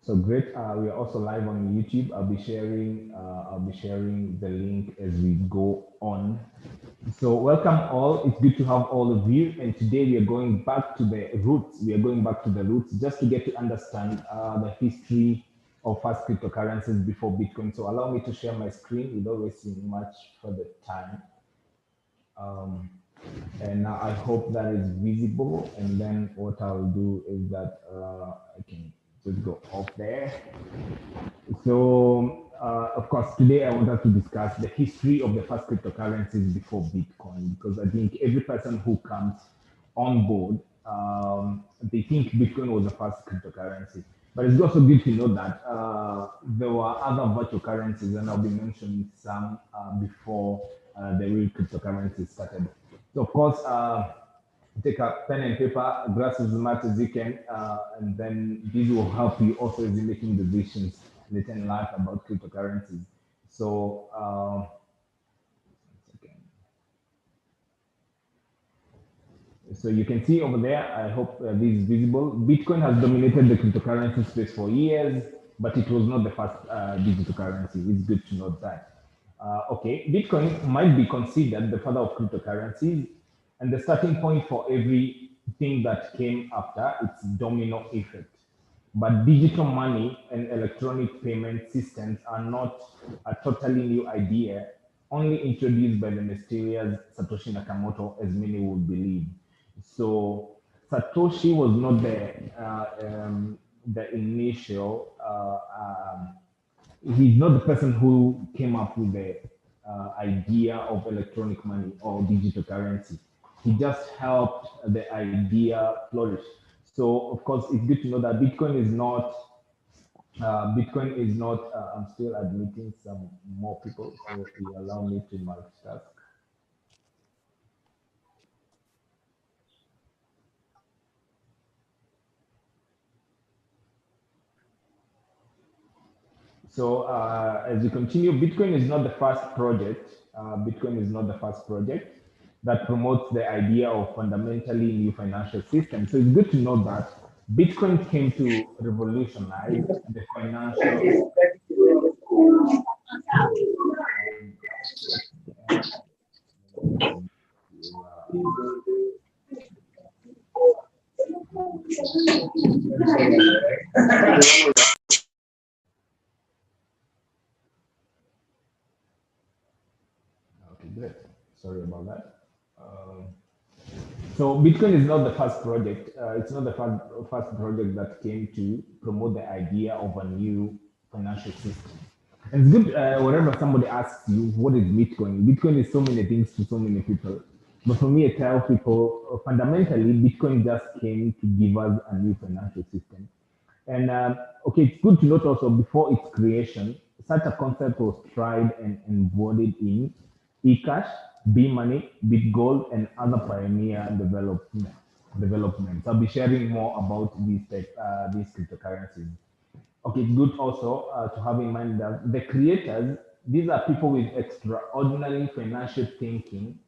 So great. We are also live on YouTube. I'll be sharing the link as we go on. So welcome all. It's good to have all of you. And today we are going back to the roots. We are going back to the roots just to get to understand the history of fast cryptocurrencies before Bitcoin. So allow me to share my screen without wasting much further time. Um, and now I hope that is visible. And then what I'll do is that I can just go off there. So, of course, today I wanted to discuss the history of the first cryptocurrencies before Bitcoin, because I think every person who comes on board, they think Bitcoin was the first cryptocurrency. But it's also good to know that there were other virtual currencies, and I'll be mentioning some before the real cryptocurrency started. So, of course, take a pen and paper, grasp as much as you can, and then this will help you also in making decisions and learn a lot about cryptocurrencies. So, so you can see over there, I hope this is visible. Bitcoin has dominated the cryptocurrency space for years, but it was not the first digital currency. It's good to note that. Okay, Bitcoin might be considered the father of cryptocurrencies and the starting point for everything that came after its domino effect. But digital money and electronic payment systems are not a totally new idea, only introduced by the mysterious Satoshi Nakamoto, as many would believe. So Satoshi was not the initial. He's not the person who came up with the idea of electronic money or digital currency. He just helped the idea flourish. So of course, it's good to know that Bitcoin is not. Bitcoin is not. I'm still admitting some more people, so you allow me to multitask. So as you continue, Bitcoin is not the first project. Bitcoin is not the first project that promotes the idea of fundamentally new financial system. So it's good to know that Bitcoin came to revolutionize the financial. Okay, great. Sorry about that. Um, So Bitcoin is not the first project. It's not the first project that came to promote the idea of a new financial system. And it's good whenever somebody asks you, what is Bitcoin? Bitcoin is so many things to so many people. But for me, I tell people, fundamentally, Bitcoin just came to give us a new financial system. And okay, it's good to note also before its creation, such a concept was tried and embodied in eCash, B-Money, BitGold, and other pioneer developments. I'll be sharing more about these cryptocurrencies. Okay, it's good also to have in mind that the creators, these are people with extraordinary financial thinking,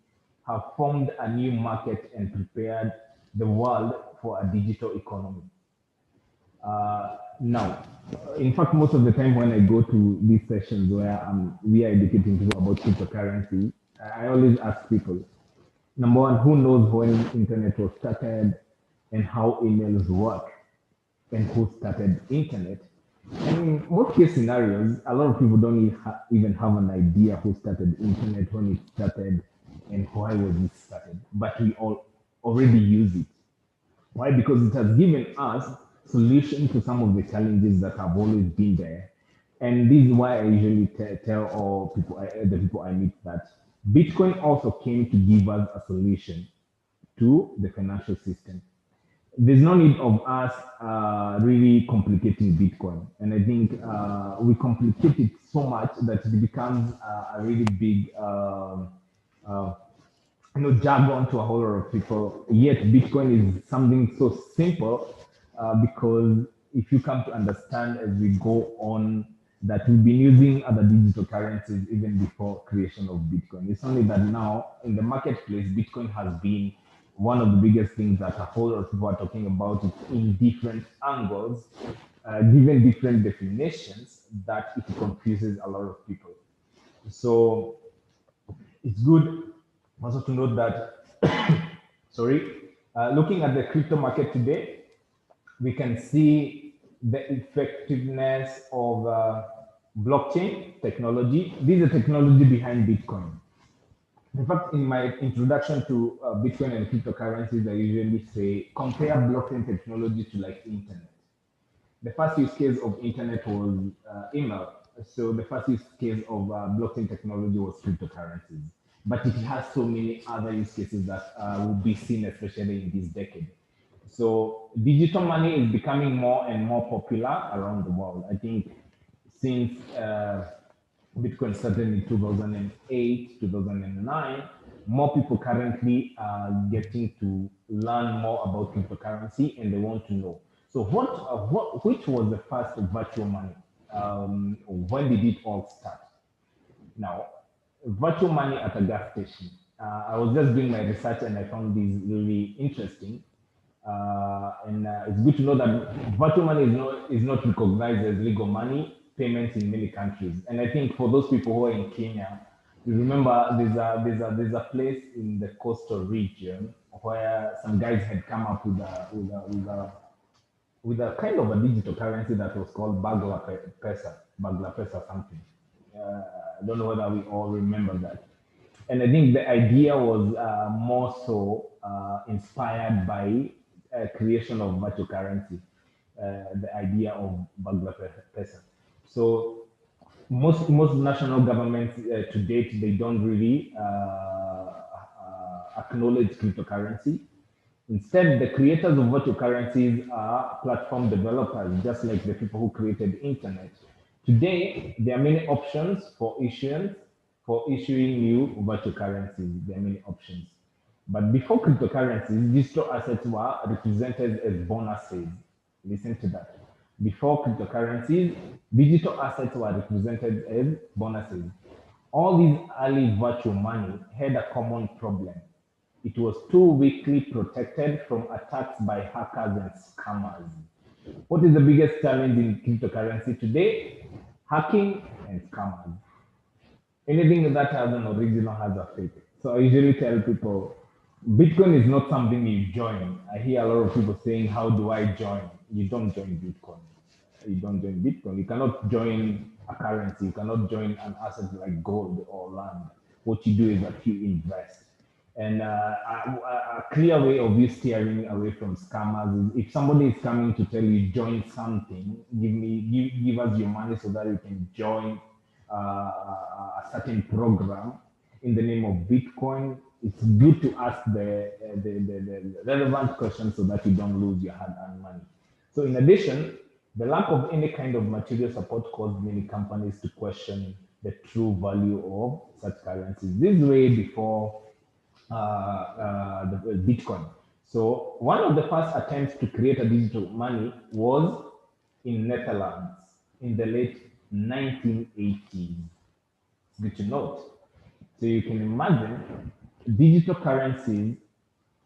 have formed a new market and prepared the world for a digital economy. Now, in fact, most of the time when I go to these sessions where we are educating people about cryptocurrency, I always ask people, number one, who knows when internet was started and how emails work and who started internet? And in most case scenarios, a lot of people don't even have an idea who started internet, when it started, and why was it started. But we all already use it. Why? Because it has given us solution to some of the challenges that have always been there. And this is why I usually tell all people, the people I meet, that Bitcoin also came to give us a solution to the financial system. There's no need of us really complicating Bitcoin. And I think we complicate it so much that it becomes a really big jargon to a whole lot of people. Yet Bitcoin is something so simple because if you come to understand as we go on that we've been using other digital currencies even before creation of Bitcoin. It's only that now in the marketplace, Bitcoin has been one of the biggest things that a whole lot of people are talking about it in different angles. given different definitions that it confuses a lot of people. So it's good also to note that, sorry, looking at the crypto market today, we can see the effectiveness of blockchain technology. This is the technology behind Bitcoin. In fact, in my introduction to Bitcoin and cryptocurrencies, I usually say compare blockchain technology to like internet. The first use case of internet was email. So the first use case of blockchain technology was cryptocurrencies. But it has so many other use cases that will be seen, especially in this decade. So digital money is becoming more and more popular around the world. I think since Bitcoin started in 2008, 2009, more people currently are getting to learn more about cryptocurrency and they want to know. So which was the first virtual money? When did it all start? Now, virtual money at a gas station. I was just doing my research and I found this really interesting. And it's good to know that virtual money is not recognized as legal money payments in many countries. And I think for those people who are in Kenya, you remember there's a place in the coastal region where some guys had come up with a kind of a digital currency that was called Bagla Pesa something. I don't know whether we all remember that. And I think the idea was more so inspired by creation of virtual currency, the idea of Bagla Pesa. So most national governments to date they don't really acknowledge cryptocurrency. Instead, the creators of virtual currencies are platform developers, just like the people who created internet. Today, there are many options for issuance, for issuing new virtual currencies. There are many options. But before cryptocurrencies, digital assets were represented as bonuses. Listen to that. Before cryptocurrencies, digital assets were represented as bonuses. All these early virtual money had a common problem. It was too weakly protected from attacks by hackers and scammers. What is the biggest challenge in cryptocurrency today? Hacking and scammers. Anything that has an original has a fake. So I usually tell people, Bitcoin is not something you join. I hear a lot of people saying, how do I join? You don't join Bitcoin. You don't join Bitcoin. You cannot join a currency. You cannot join an asset like gold or land. What you do is that you invest. And a clear way of you steering away from scammers is if somebody is coming to tell you join something, give us your money so that you can join a certain program in the name of Bitcoin. It's good to ask the relevant questions so that you don't lose your hard-earned money. So in addition, the lack of any kind of material support caused many companies to question the true value of such currencies. This is way before the Bitcoin. So one of the first attempts to create a digital money was in Netherlands in the late 1980s. It's good to note. So you can imagine digital currencies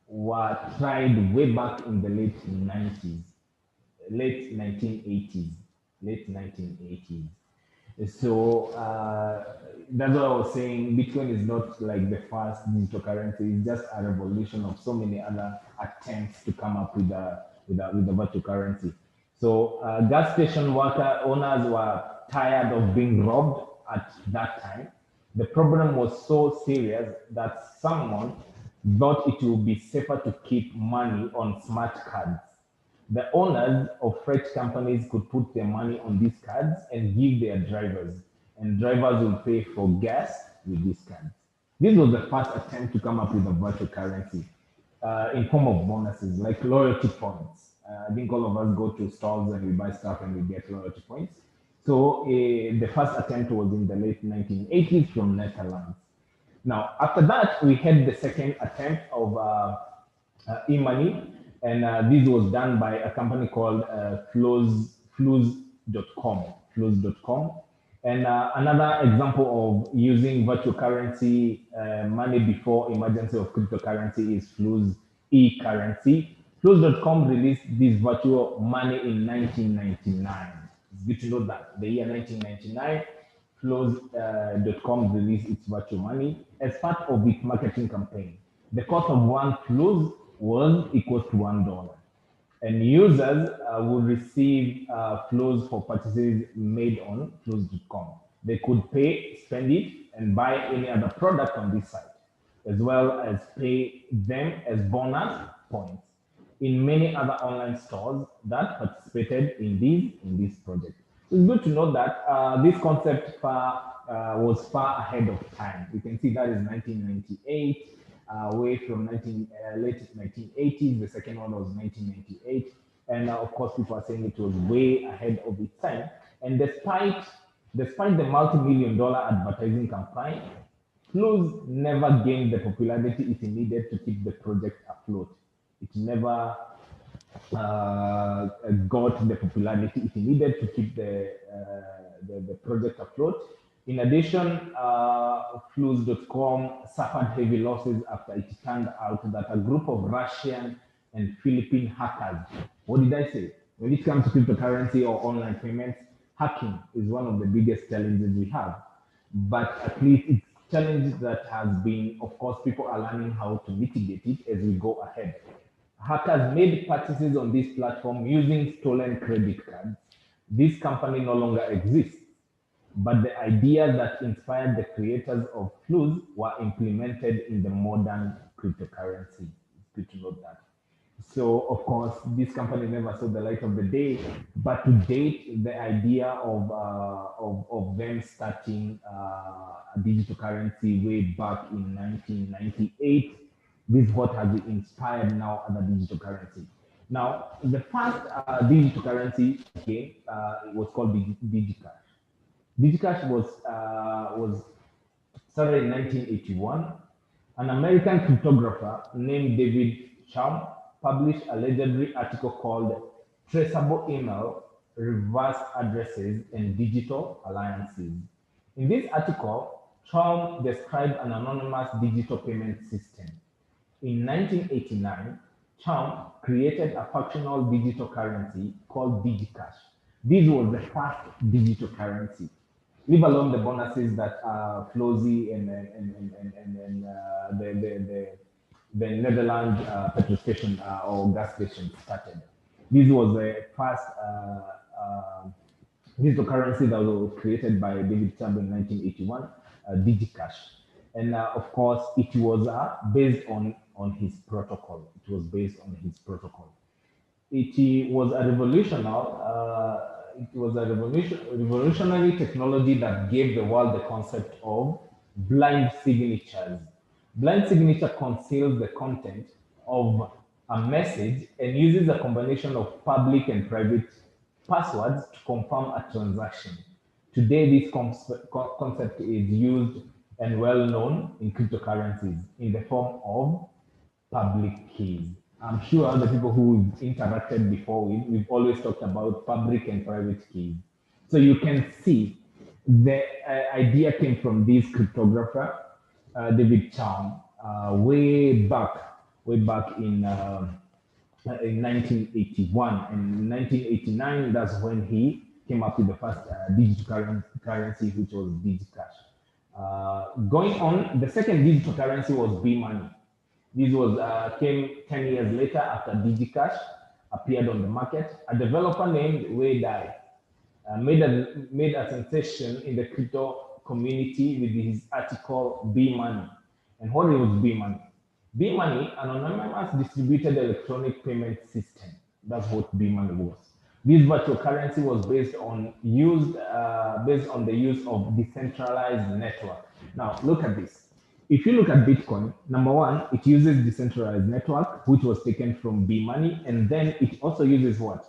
were tried way back in the late 90s, late 1980s, late 1980s. So that's what I was saying. Bitcoin is not like the first digital currency. It's just a revolution of so many other attempts to come up with a virtual currency. So gas station worker owners were tired of being robbed at that time. The problem was so serious that someone thought it would be safer to keep money on smart cards. The owners of freight companies could put their money on these cards and give their drivers, and drivers will pay for gas with these cards. This was the first attempt to come up with a virtual currency in form of bonuses like loyalty points. I think all of us go to stores and we buy stuff and we get loyalty points. So the first attempt was in the late 1980s from Netherlands. Now, after that, we had the second attempt of e-money, and this was done by a company called Flows.com. Flows.com. And another example of using virtual currency money before emergence of cryptocurrency is Flows e-currency. Flows.com released this virtual money in 1999. It's good to know that. The year 1999, Flows.com released its virtual money as part of its marketing campaign. The cost of one Flows was equal to $1, and users would receive flows for purchases made on flows.com. They could pay, spend it, and buy any other product on this site, as well as pay them as bonus points in many other online stores that participated in this project. It's good to know that this concept was far ahead of time. You can see that is 1998, way from late 1980s. The second one was 1998, and of course, people are saying it was way ahead of its time. And despite the multi-million-dollar advertising campaign, Flows never gained the popularity it needed to keep the project afloat. It never got the popularity it needed to keep the project afloat. In addition, Flus.com suffered heavy losses after it turned out that a group of Russian and Philippine hackers, what did I say? When it comes to cryptocurrency or online payments, hacking is one of the biggest challenges we have. But at least it's a challenge that has been, of course, people are learning how to mitigate it as we go ahead. Hackers made purchases on this platform using stolen credit cards. This company no longer exists, but the ideas that inspired the creators of Fluz were implemented in the modern cryptocurrency. It's good to note that. So, of course, this company never saw the light of the day, but to date, the idea of them starting a digital currency way back in 1998, this is what has inspired now other digital currency. Now, the first digital currency came, was called Digicash. Digicash was started in 1981. An American cryptographer named David Chaum published a legendary article called Traceable Email, Reverse Addresses, and Digital Alliances. In this article, Chaum described an anonymous digital payment system. In 1989, Chaum created a functional digital currency called DigiCash. This was the first digital currency, leave alone the bonuses that Flozy and the Netherlands petrol station or gas station started. This was the first digital currency that was created by David Chubb in 1981, DigiCash. And of course, it was based on his protocol. It was based on his protocol. It was a revolutionary technology that gave the world the concept of blind signatures. Blind signature conceals the content of a message and uses a combination of public and private passwords to confirm a transaction. Today, this concept is used and well known in cryptocurrencies in the form of public keys. I'm sure the people who we've interacted before with, we've always talked about public and private keys. So you can see the idea came from this cryptographer, David Chaum, way back in 1981. And in 1989, that's when he came up with the first digital currency, which was DigiCash. Going on, the second digital currency was B-Money. This was came 10 years later after DigiCash appeared on the market. A developer named Wei Dai made a sensation in the crypto community with his article B-Money. And what was B-Money? B-Money, an anonymous distributed electronic payment system. That's what B-Money was. This virtual currency was based on the use of decentralized network. Now, look at this. If you look at Bitcoin, number one, it uses decentralized network, which was taken from B-Money, and then it also uses what?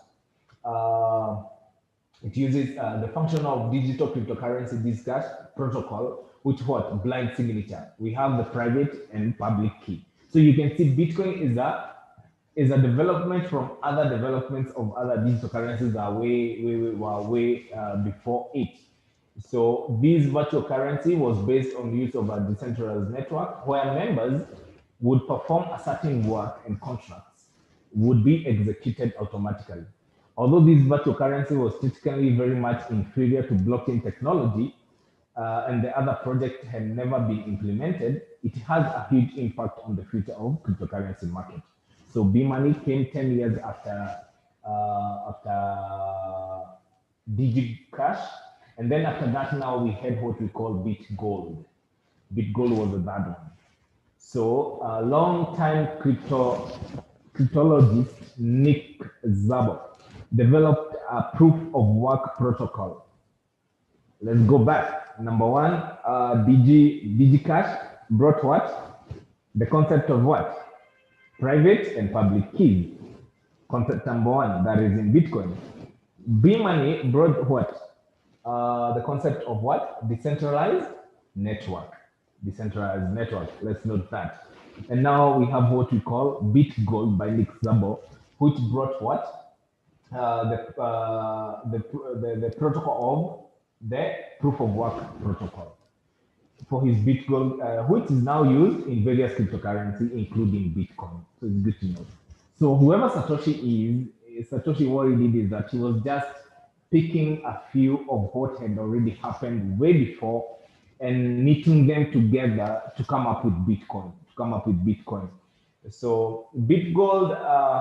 It uses the function of digital cryptocurrency Discash protocol, which what? Blind signature. We have the private and public key. So you can see Bitcoin is a development from other developments of other digital currencies that were way before it. So this virtual currency was based on the use of a decentralized network where members would perform a certain work and contracts. would be executed automatically. Although this virtual currency was technically very much inferior to blockchain technology, and the other project had never been implemented, it has a huge impact on the future of cryptocurrency market. So B-Money came 10 years after DigiCash, and then after that now we had what we call BitGold. BitGold was the third one. So, long-time cryptologist Nick Szabo developed a proof of work protocol. Let's go back. Number one, DigiCash brought what? The concept of what? Private and public keys. Concept number one, that is in Bitcoin. B-Money brought what? The concept of what? Decentralized network. Decentralized network. Let's note that. And now we have what we call BitGold by Nick Szabo, which brought what? The protocol of the proof of work protocol for his Bitcoin, which is now used in various cryptocurrency, including Bitcoin. So it's good to know. So whoever Satoshi is, Satoshi, what he did is that he was just picking a few of what had already happened way before and knitting them together to come up with Bitcoin, So BitGold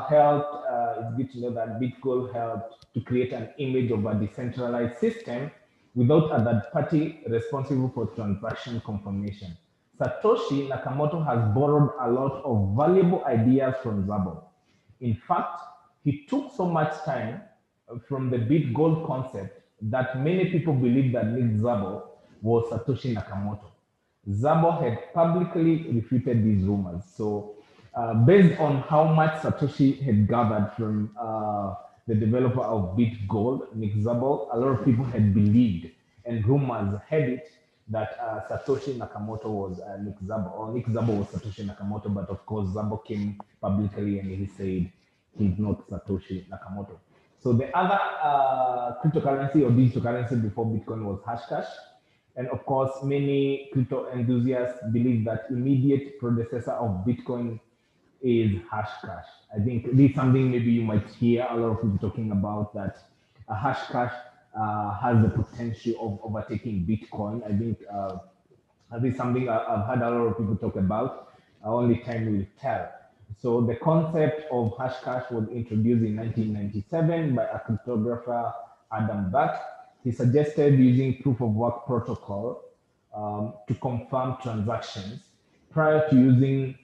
helped, it's good to know that BitGold helped to create an image of a decentralized system without a third party responsible for transaction confirmation. Satoshi Nakamoto has borrowed a lot of valuable ideas from Szabo. In fact, he took so much time from the BitGold concept that many people believe that Nick Szabo was Satoshi Nakamoto. Szabo had publicly refuted these rumors. So, based on how much Satoshi had gathered from the developer of BitGold, Nick Szabo, a lot of people had believed, and rumors had it that Satoshi Nakamoto was Nick Szabo, or Nick Szabo was Satoshi Nakamoto, but of course Szabo came publicly and he said he's not Satoshi Nakamoto. So the other cryptocurrency or digital currency before Bitcoin was Hashcash. And of course, many crypto enthusiasts believe that immediate predecessor of Bitcoin is Hashcash. I think this is something maybe you might hear a lot of people talking about, that Hashcash has the potential of overtaking Bitcoin. I think this is something I've had a lot of people talk about. Only time will tell. So the concept of Hashcash was introduced in 1997 by a cryptographer, Adam Back. He suggested using proof of work protocol to confirm transactions prior to using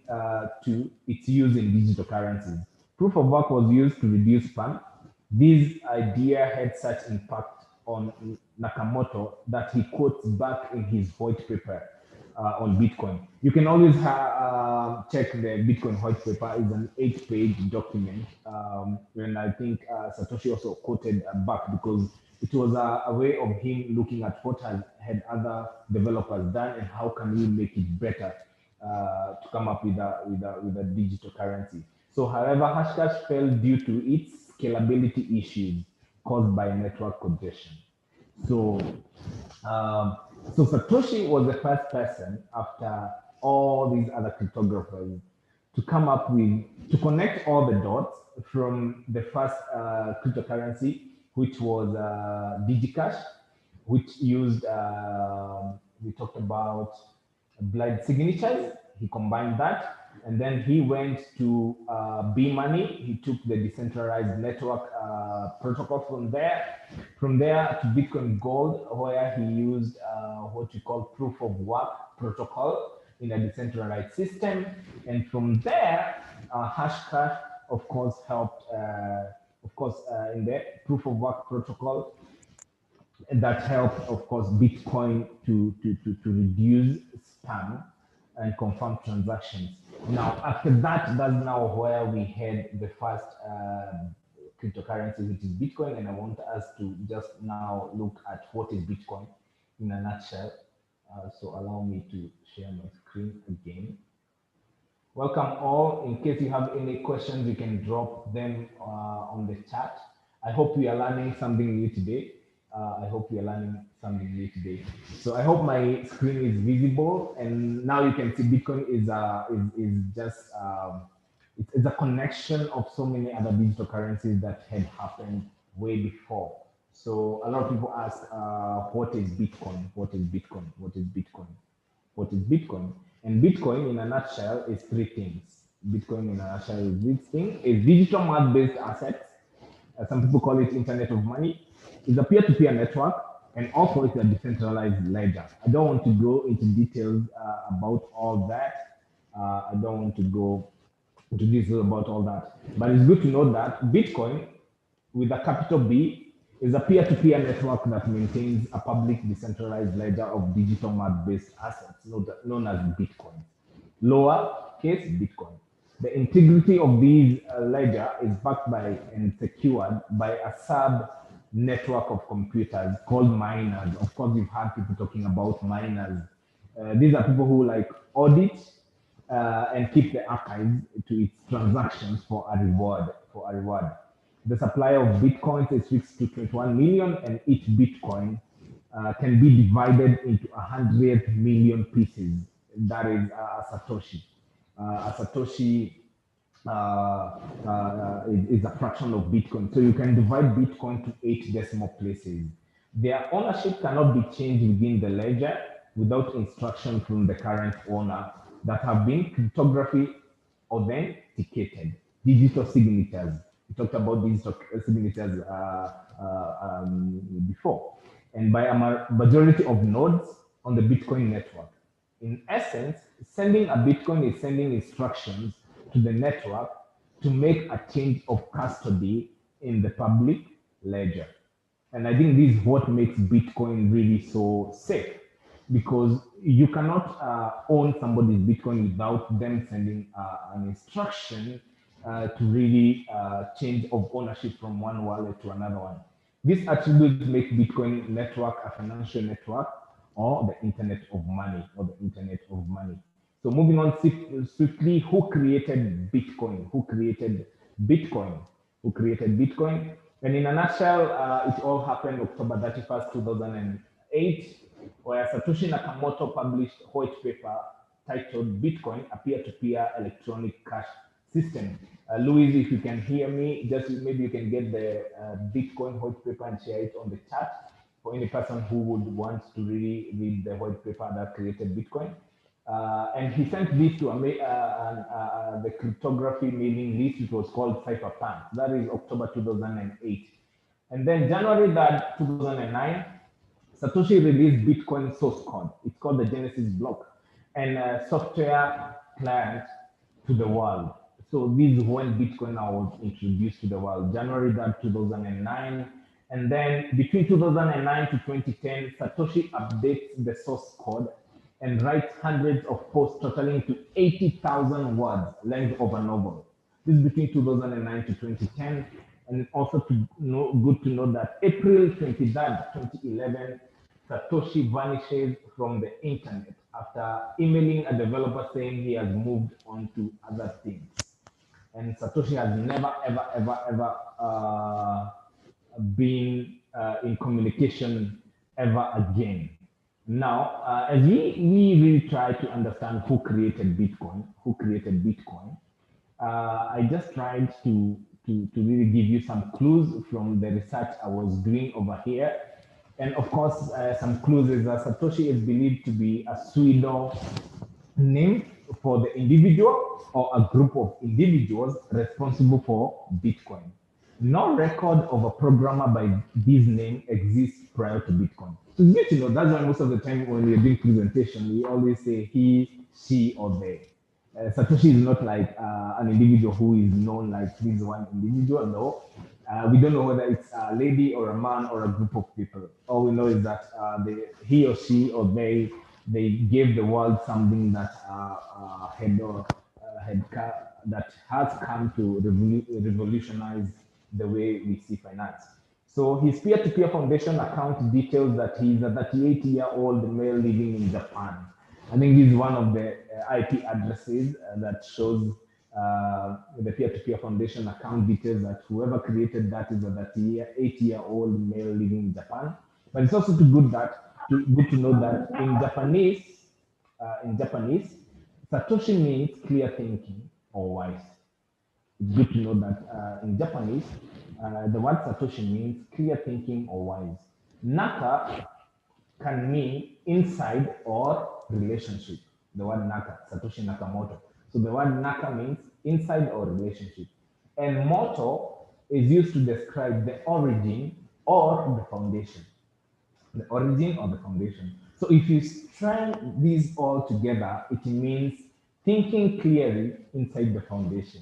to its use in digital currencies. Proof of work was used to reduce spam. This idea had such impact on Nakamoto that he quotes back in his white paper on Bitcoin. You can always check the Bitcoin white paper. It's an 8-page document. And I think Satoshi also quoted back because it was a way of him looking at what had other developers done and how can we make it better to come up with a digital currency. So, however, Hashcash fell due to its scalability issues caused by network congestion. So, so Satoshi was the first person after all these other cryptographers to come up with, to connect all the dots from the first cryptocurrency, which was DigiCash, which used, we talked about blind signatures. He combined that. And then he went to B-Money. He took the decentralized network protocol from there. From there to Bitcoin Gold, where he used what we call proof of work protocol in a decentralized system. And from there, Hashcash, of course, helped, in the proof of work protocol that helped, of course, Bitcoin to reduce spam and confirm transactions. Now, after that, that's now where we had the first cryptocurrency, which is Bitcoin. And I want us to just now look at what is Bitcoin in a nutshell. So allow me to share my screen again. Welcome all. In case you have any questions, you can drop them on the chat. I hope we are learning something new today. So I hope my screen is visible, and now you can see Bitcoin is just It's a connection of so many other digital currencies that had happened way before. So a lot of people ask, what is Bitcoin? What is Bitcoin? What is Bitcoin? What is Bitcoin? And Bitcoin, in a nutshell, is three things. Bitcoin, in a nutshell, is this thing: is digital math-based assets. Some people call it Internet of Money. It's a peer-to-peer network, and also it's a decentralized ledger. I don't want to go into details about all that. I don't want to go into details about all that. But it's good to know that Bitcoin, with a capital B, is a peer-to-peer network that maintains a public decentralized ledger of digital math-based assets known as Bitcoin. Lowercase Bitcoin. The integrity of these ledger is backed by and secured by a sub network of computers called miners. Of course, you've heard people talking about miners. These are people who like audit and keep the archives to its transactions for a reward. The supply of bitcoins is fixed to 21 million, and each bitcoin can be divided into 100 million pieces. That is a satoshi. A satoshi is a fraction of Bitcoin. So you can divide Bitcoin to 8 decimal places. Their ownership cannot be changed within the ledger without instruction from the current owner that have been cryptography authenticated. Digital signatures. We talked about digital signatures before. And by a majority of nodes on the Bitcoin network. In essence, sending a Bitcoin is sending instructions to the network to make a change of custody in the public ledger. And I think this is what makes Bitcoin really so safe, because you cannot own somebody's Bitcoin without them sending an instruction to really change of ownership from one wallet to another one. These attributes make Bitcoin network a financial network, or the internet of money, So moving on swiftly, who created Bitcoin? Who created Bitcoin? And in a nutshell, it all happened October 31st, 2008, where Satoshi Nakamoto published a white paper titled Bitcoin, a peer-to-peer electronic cash system. Louise, if you can hear me, just maybe you can get the Bitcoin white paper and share it on the chat for any person who would want to really read the white paper that created Bitcoin. And he sent this to the cryptography mailing list, which was called Cypherpunk. That is October 2008. And then January 3rd, 2009, Satoshi released Bitcoin source code. It's called the Genesis block, and a software client to the world. So this is when Bitcoin was introduced to the world, January 3rd, 2009. And then between 2009 to 2010, Satoshi updates the source code and writes hundreds of posts totaling to 80,000 words, length of a novel. This is between 2009 to 2010. And also good to know that April 23rd, 2011, Satoshi vanishes from the internet after emailing a developer saying he has moved on to other things. And Satoshi has never, ever been in communication ever again. Now, as we really try to understand who created Bitcoin, I just tried to really give you some clues from the research I was doing over here. And of course, some clues is that Satoshi is believed to be a pseudo name for the individual or a group of individuals responsible for Bitcoin. No record of a programmer by this name exists prior to Bitcoin. So it's good to know. That's why most of the time when we're doing presentation, we always say he, she, or they. Satoshi is not like an individual who is known like this one individual. No, we don't know whether it's a lady or a man or a group of people. All we know is that he or she or they gave the world something that that has come to revolutionize the way we see finance. So his peer-to-peer foundation account details that he's a 38-year-old male living in Japan. I think this is one of the IP addresses that shows the peer-to-peer foundation account details that whoever created that is a 38-year-old male living in Japan. But it's also good to know that in Japanese, Satoshi means clear thinking or wise. It's good to know that in Japanese, the word Satoshi means clear thinking or wise. Naka can mean inside or relationship. The word Naka, Satoshi Nakamoto. So the word Naka means inside or relationship. And moto is used to describe the origin or the foundation. The origin or the foundation. So if you strand these all together, it means thinking clearly inside the foundation.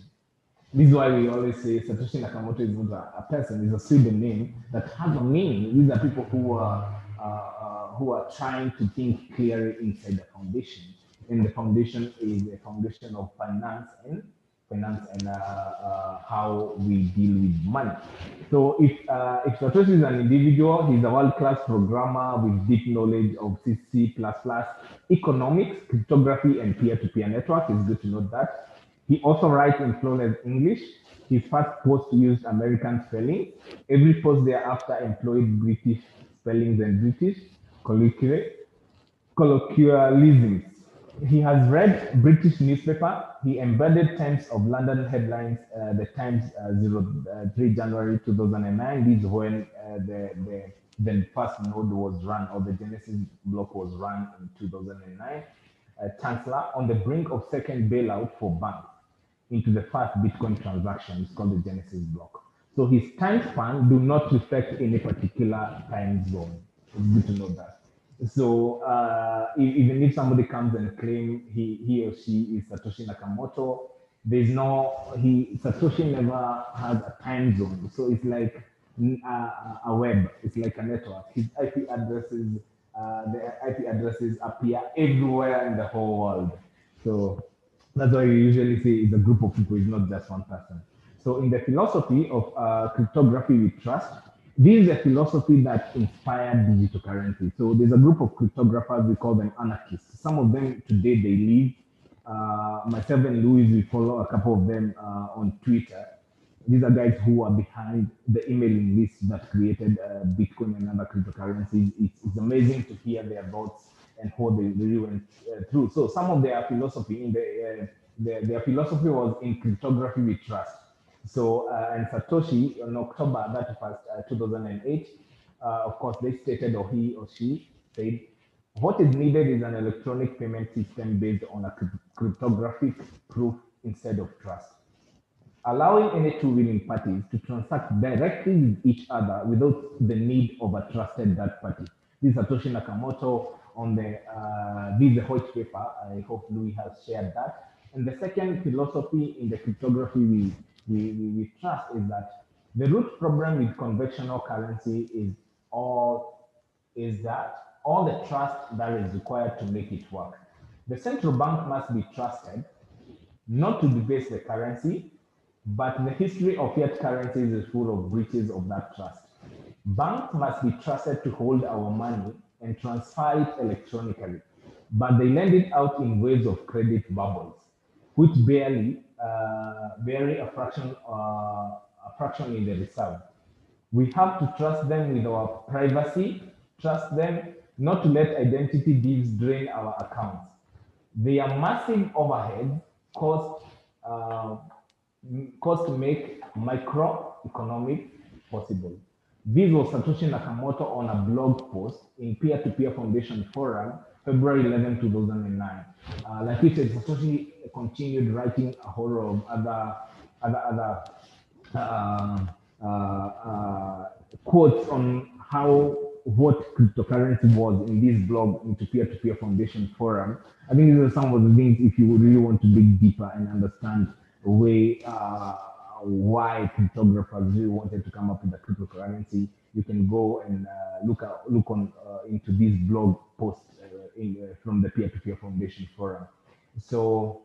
This is why we always say Satoshi Nakamoto is not a person, it's a pseudonym that has a meaning. These are people who are trying to think clearly inside the foundation. And the foundation is a foundation of finance and how we deal with money. So if Satoshi is an individual, he's a world-class programmer with deep knowledge of C++, economics, cryptography, and peer-to-peer network. It's good to note that. He also writes in flawless English. His first post used American spelling. Every post thereafter employed British spellings and British colloquialisms. He has read British newspaper. He embedded Times of London headlines. The Times 03 January 2009. This is when the first node was run, or the Genesis block was run in 2009. Chancellor on the brink of second bailout for banks into the first Bitcoin transaction. It's called the Genesis block. So his time span do not reflect any particular time zone. It's good to know that. So even if somebody comes and claim he or she is Satoshi Nakamoto, there's no he Satoshi never has a time zone. So it's like a web. It's like a network. His IP addresses, the IP addresses appear everywhere in the whole world. So that's why we usually say it's a group of people, it's not just one person. So, in the philosophy of cryptography with trust, this is a philosophy that inspired digital currency. So, there's a group of cryptographers, we call them anarchists. Some of them today they live. Myself and Louis, we follow a couple of them on Twitter. These are guys who are behind the emailing list that created Bitcoin and other cryptocurrencies. It's amazing to hear their thoughts and how they really went through. So some of their philosophy their philosophy was in cryptography with trust. So and Satoshi on October 31st, 2008, of course they stated, or he or she said, what is needed is an electronic payment system based on a cryptographic proof instead of trust, allowing any two willing parties to transact directly with each other without the need of a trusted third party. This is Satoshi Nakamoto on this is the white paper. I hope Louis has shared that. And the second philosophy in the cryptography we trust is that the root problem with conventional currency all is that all the trust that is required to make it work. The central bank must be trusted not to debase the currency, but the history of fiat currencies is full of breaches of that trust. Banks must be trusted to hold our money and transfer it electronically, but they lend it out in waves of credit bubbles, which vary a fraction in the reserve. We have to trust them with our privacy, trust them not to let identity thieves drain our accounts. Their massive overhead cost uh, cost to make microeconomic possible. This was Satoshi Nakamoto on a blog post in Peer-to-Peer Foundation Forum, February 11, 2009. Like we said, Satoshi continued writing a whole lot of other uh, uh, uh, quotes on how what cryptocurrency was in this blog into Peer-to-Peer Foundation Forum. I think these are some of the things if you really want to dig deeper and understand the way why cryptographers really wanted to come up with a cryptocurrency. You can go and look on into this blog post from the Peer-to-Peer Foundation Forum. So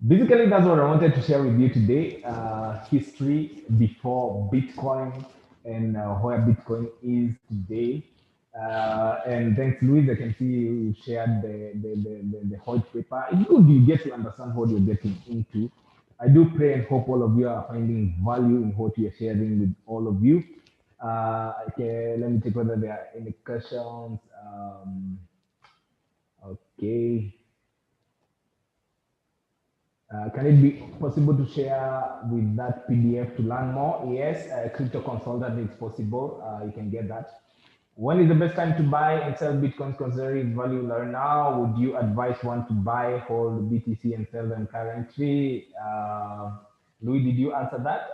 basically, that's what I wanted to share with you today. History before Bitcoin and where Bitcoin is today. And thanks, Louise. I can see you shared the white paper. It's good you get to understand what you're getting into. I do pray and hope all of you are finding value in what we are sharing with all of you. Okay, let me take whether there are any questions. Okay. Can it be possible to share with that PDF to learn more? Yes, crypto consultant is possible. You can get that. When is the best time to buy and sell Bitcoins considering value learn now? Would you advise one to buy, hold BTC and sell them currently? Louis, did you answer that?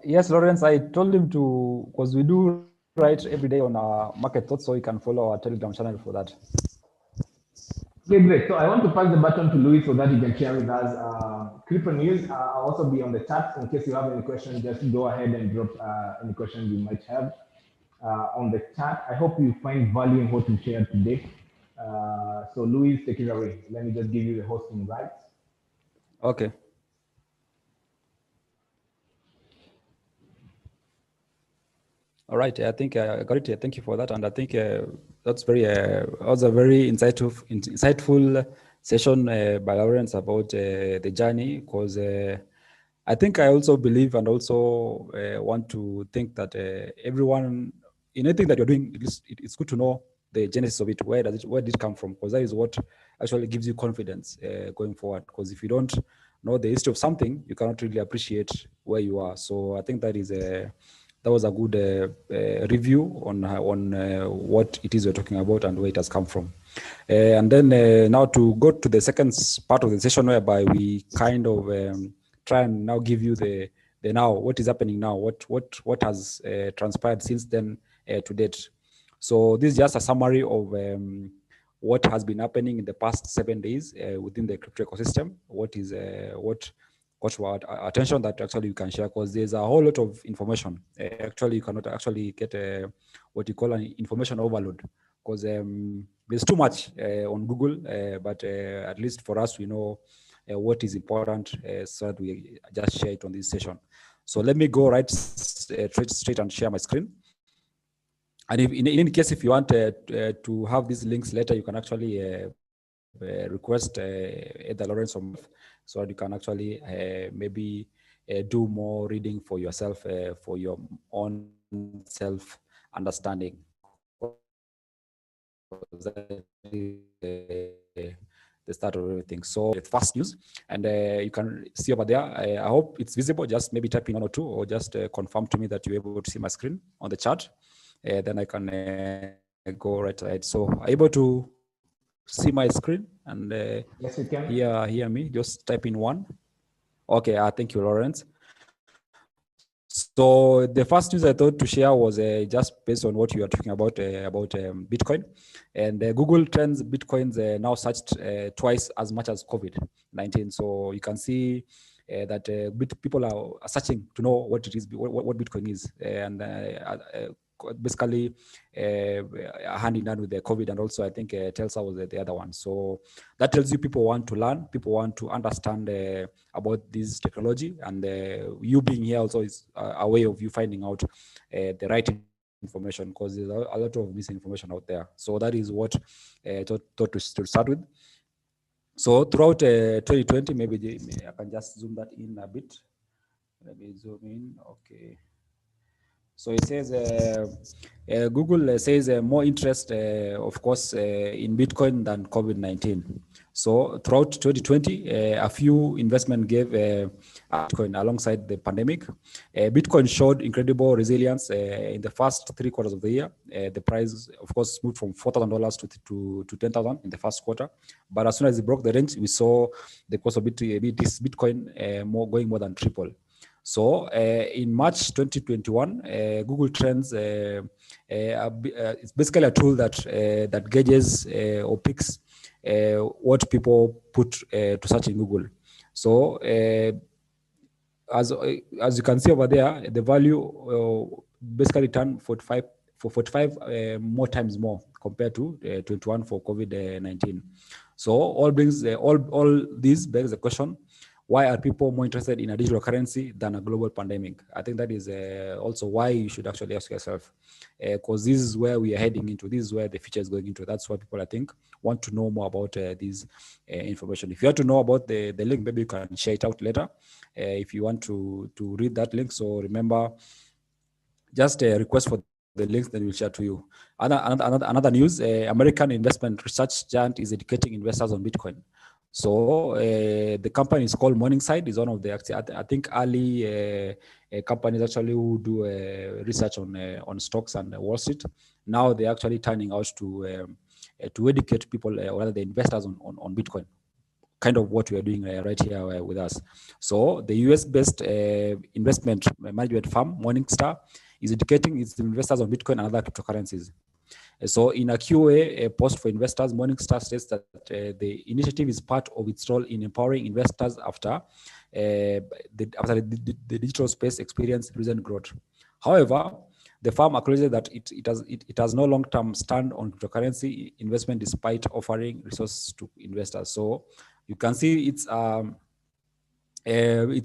Yes, Lawrence, I told him to, because we do write every day on our market thoughts, so he can follow our Telegram channel for that. Okay, great. So I want to pass the baton to Louis so that he can share with us crypto news. I'll also be on the chat in case you have any questions. Just go ahead and drop any questions you might have on the chat. I hope you find value in what we shared today. So Louis, take it away. Let me just give you the hosting rights. Okay. All right, I think I got it. Thank you for that, and I think that's very was a very insightful session by Lawrence about the journey. Because I think I also believe and also want to think that everyone in anything that you're doing, it's good to know the genesis of it. Where did it come from? Because that is what actually gives you confidence going forward. Because if you don't know the history of something, you cannot really appreciate where you are. So I think that is a that was a good review on what it is we're talking about and where it has come from. And then now to go to the second part of the session, whereby we kind of try and now give you the now, what is happening now, what has transpired since then to date. So this is just a summary of what has been happening in the past 7 days within the crypto ecosystem. What caught our attention that actually you can share, because there's a whole lot of information. Actually, you cannot actually get what you call an information overload, because there's too much on Google, but at least for us, we know what is important, so that we just share it on this session. So let me go right straight and share my screen. And if in any case, if you want to have these links later, you can actually request either Lawrence or myself, so that you can actually maybe do more reading for yourself for your own self understanding. The start of everything. So it's fast news, and you can see over there. I hope it's visible. Just maybe type in 1 or 2, or just confirm to me that you're able to see my screen on the chat. Then I can go right ahead. So are you able to see my screen and yes, you can hear me? Just type in 1. Okay, thank you, Lawrence. So the first news I thought to share was just based on what you are talking about Bitcoin. And Google Trends Bitcoins now searched twice as much as COVID-19. So you can see that people are searching to know what it is, what Bitcoin is, and basically hand in hand with the COVID, and also I think Telsa was the other one. So that tells you people want to learn, people want to understand about this technology, and you being here also is a way of you finding out the right information, because there's a lot of misinformation out there. So that is what thought to start with. So throughout 2020, maybe I can just zoom that in a bit. Let me zoom in. Okay. So it says Google says more interest, of course, in Bitcoin than COVID-19. So throughout 2020, a few investment gave Bitcoin alongside the pandemic. Bitcoin showed incredible resilience in the first 3 quarters of the year. The price, of course, moved from $4,000 to $10,000 in the first quarter. But as soon as it broke the range, we saw the cost of Bitcoin going more than triple. So in March 2021, Google Trends it's basically a tool that gauges or picks what people put to search in Google. So as you can see over there, the value basically turned 45 more times more compared to 21 for COVID-19. So all these begs the question: why are people more interested in a digital currency than a global pandemic? I think that is also why you should actually ask yourself, because this is where we are heading into. This is where the future is going into. That's why people, I think, want to know more about this information. If you want to know about the link, maybe you can share it out later if you want to read that link. So remember, just request for the links, then we'll share to you. Another news: American investment research giant is educating investors on Bitcoin. So the company is called Morningside. Is one of the I think early companies actually who do research on stocks and Wall Street. Now they're actually turning out to educate people, or rather the investors on Bitcoin. Kind of what we are doing right here with us. So the US-based investment management firm Morningstar is educating its investors on Bitcoin and other cryptocurrencies. So in a QA post for investors, Morningstar states that the initiative is part of its role in empowering investors after the digital space experienced recent growth. However, the firm acknowledges that it has no long-term stand on cryptocurrency investment despite offering resources to investors. So you can see they're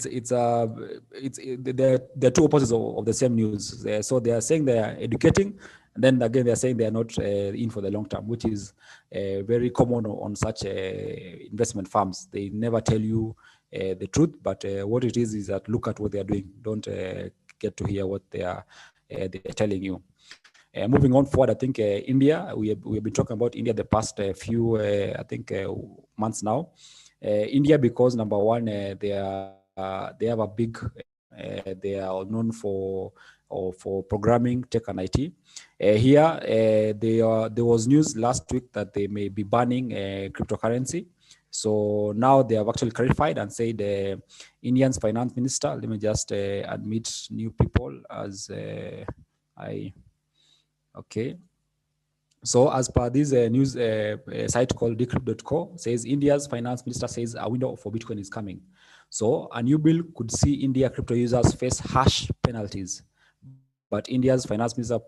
two opposites of the same news. So they are saying they are educating, and then again they are saying they are not in for the long term, which is very common on such investment firms. They never tell you the truth, but what it is that look at what they are doing. Don't get to hear what they're telling you. Moving on forward, I think India. We have been talking about India the past few months now. India, because number one, they have a big. They are known for programming, tech, and IT. Here, there was news last week that they may be banning cryptocurrency. So now they have actually clarified and said India's finance minister. Let me just admit new people as okay. So as per this news site called decrypt.co says India's finance minister says a window for Bitcoin is coming. So a new bill could see India crypto users face harsh penalties. But India's finance minister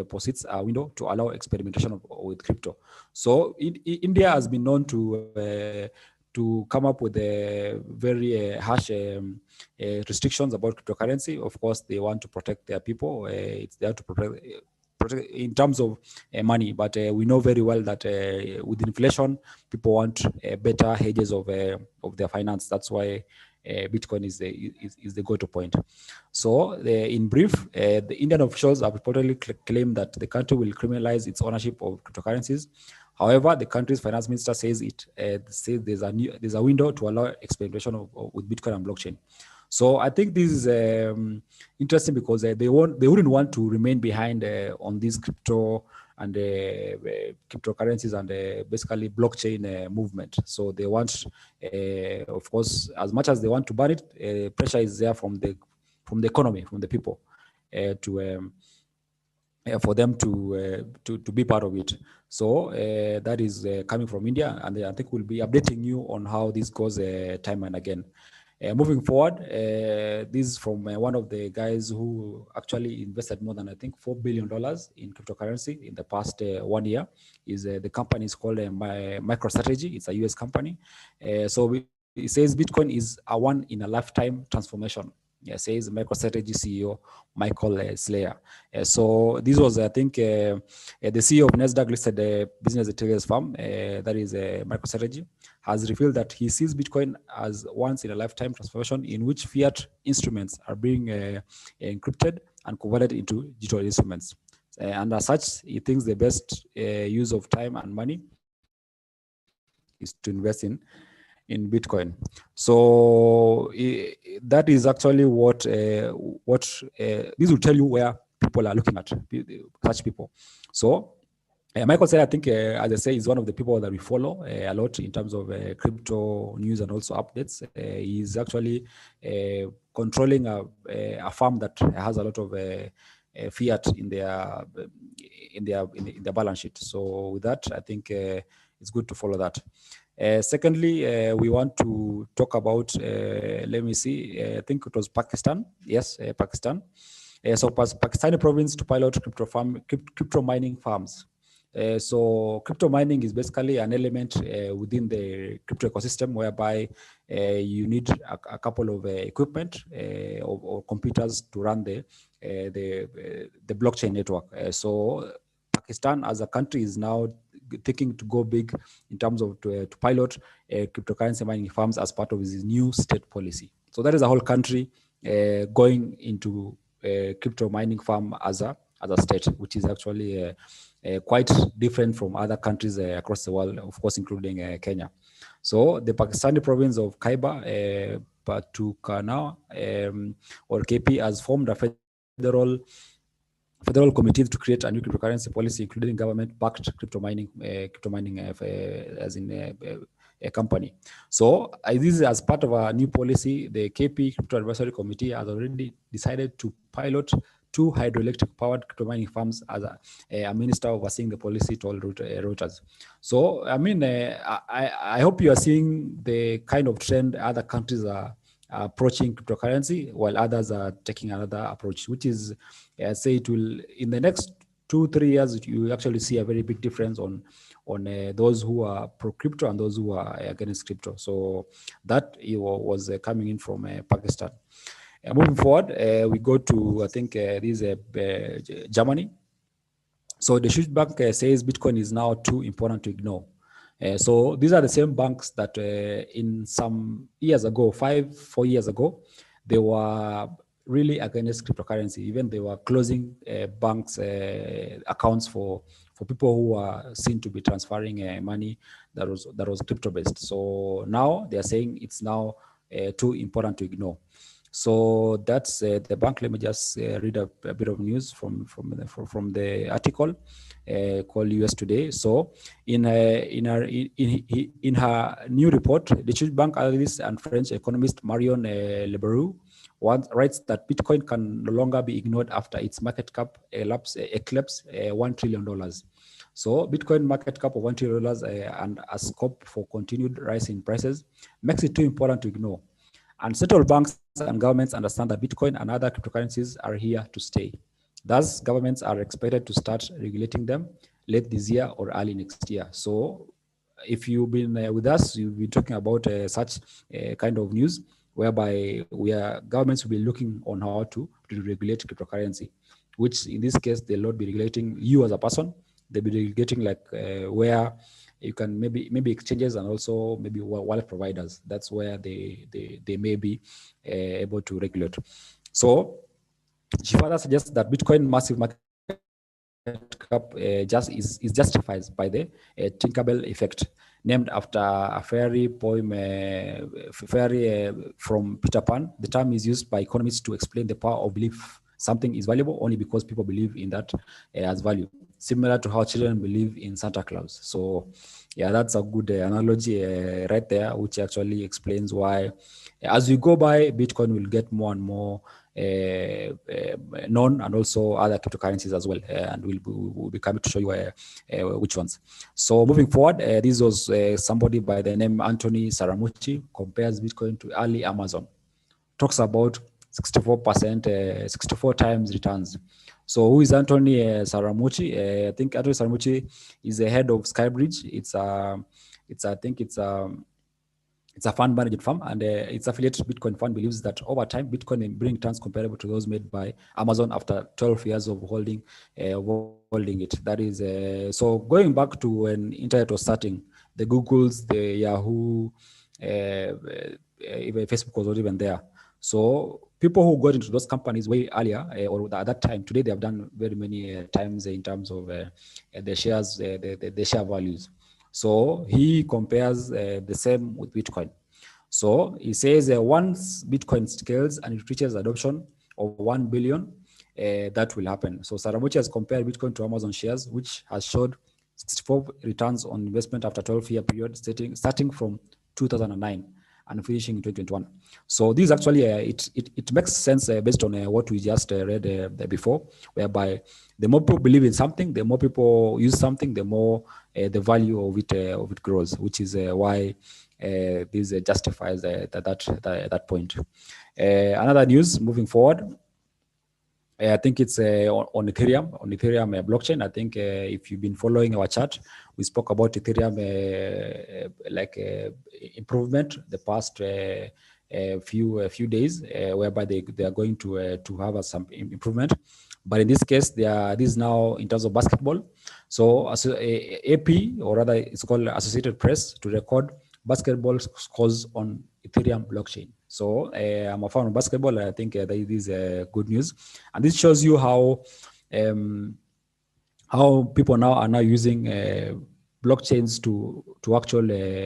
posits a window to allow experimentation with crypto. So India has been known to come up with very harsh restrictions about cryptocurrency. Of course, they want to protect their people. It's there to protect in terms of money, but we know very well that with inflation, people want better hedges of their finance. That's why Bitcoin is the go-to point. So, in brief, the Indian officials have reportedly claimed that the country will criminalize its ownership of cryptocurrencies. However, the country's finance minister says there's a window to allow experimentation with Bitcoin and blockchain. So I think this is interesting because they wouldn't want to remain behind on these crypto and cryptocurrencies and basically blockchain movement. So they want, of course, as much as they want to ban it, pressure is there from the economy, from the people, for them to be part of it. So that is coming from India, and I think we'll be updating you on how this goes time and again. Moving forward, this is from one of the guys who actually invested more than I think $4 billion in cryptocurrency in the past 1 year. The company is called MicroStrategy. It's a US company. So it says Bitcoin is a one in a lifetime transformation. Yeah, says MicroStrategy CEO Michael Slayer. So this was, I think, the CEO of Nasdaq listed business intelligence firm, that is MicroStrategy, has revealed that he sees Bitcoin as once in a lifetime transformation in which fiat instruments are being encrypted and converted into digital instruments. And as such, he thinks the best use of time and money is to invest in Bitcoin. So that is actually what this will tell you where people are looking at, such people. So Michael said, I think, as I say, is one of the people that we follow a lot in terms of crypto news and also updates. He's actually controlling a firm that has a lot of fiat in their balance sheet. So with that, I think it's good to follow that. Secondly, we want to talk about, let me see, I think it was Pakistan. Yes, Pakistan. So Pakistani province to pilot crypto mining farms. So crypto mining is basically an element within the crypto ecosystem whereby you need a couple of equipment or computers to run the blockchain network. So Pakistan as a country is now thinking to go big in terms of to pilot cryptocurrency mining farms as part of his new state policy. So that is a whole country going into crypto mining farm as a as a state, which is actually quite different from other countries across the world, of course, including Kenya. So the Pakistani province of Khyber Pakhtunkhwa, or KP, has formed a federal committee to create a new cryptocurrency policy, including government-backed crypto mining as in a company. So this is as part of a new policy. The KP Crypto Advisory Committee has already decided to pilot 2 hydroelectric-powered crypto mining farms as a minister overseeing the policy told Reuters. So I mean, I hope you are seeing the kind of trend other countries are approaching cryptocurrency, while others are taking another approach, which is, say, it will in the next 2-3 years you actually see a very big difference on those who are pro crypto and those who are against crypto. So that was coming in from Pakistan. Moving forward, we go to, I think this is Germany. So the Swiss bank says Bitcoin is now too important to ignore. So these are the same banks that in some years ago, 4 years ago, they were really against cryptocurrency. Even they were closing banks accounts for people who are seen to be transferring money that was crypto based. So now they are saying it's now too important to ignore. So that's the bank. Let me just read a bit of news from the article called US Today. So in her new report, the Swiss bank analyst and French economist Marion Leberoux writes that Bitcoin can no longer be ignored after its market cap eclipsed $1 trillion. So Bitcoin market cap of $1 trillion and a scope for continued rise in prices makes it too important to ignore. And central banks and governments understand that Bitcoin and other cryptocurrencies are here to stay. Thus, governments are expected to start regulating them late this year or early next year. So, if you've been with us, you've been talking about such kind of news, whereby governments will be looking on how to regulate cryptocurrency, which in this case they'll not be regulating you as a person. They'll be regulating like where you can maybe exchanges and also maybe wallet providers. That's where they may be able to regulate. So she further suggests that Bitcoin massive market cap is justified by the Tinkerbell effect, named after a fairy poem, from Peter Pan. The term is used by economists to explain the power of belief something is valuable only because people believe in that as value, similar to how children believe in Santa Claus. So yeah, that's a good analogy right there, which actually explains why as we go by, Bitcoin will get more and more known, and also other cryptocurrencies as well, and we'll be coming to show you which ones. So moving forward, this was somebody by the name Anthony Saramucci compares Bitcoin to early Amazon, talks about 64%, 64 times returns. So who is Anthony Saramucci? I think Anthony Saramucci is the head of Skybridge. It's a fund management firm, and its affiliate Bitcoin Fund believes that over time, Bitcoin will bring returns comparable to those made by Amazon after 12 years of holding it. That is, so going back to when internet was starting, the Googles, the Yahoo, even Facebook was not even there. So people who got into those companies way earlier, or at that time, today they have done very many times in terms of the shares, the share values. So he compares the same with Bitcoin. So he says once Bitcoin scales and it reaches adoption of 1 billion, that will happen. So Saramucci has compared Bitcoin to Amazon shares, which has showed 64 returns on investment after 12-year period, starting from 2009 and finishing in 2021. So this actually, it makes sense based on what we just read before, whereby the more people believe in something, the more people use something, the more the value of it grows, which is why this justifies that point. Another news moving forward, I think it's on Ethereum blockchain. I think if you've been following our chat, we spoke about Ethereum improvement the past few days, whereby they are going to have some improvement. But in this case, this is now in terms of basketball. So AP, or rather it's called Associated Press, to record basketball scores on Ethereum blockchain. So I'm a fan of basketball. I think this is good news. And this shows you how um, how people now are now using blockchains to actual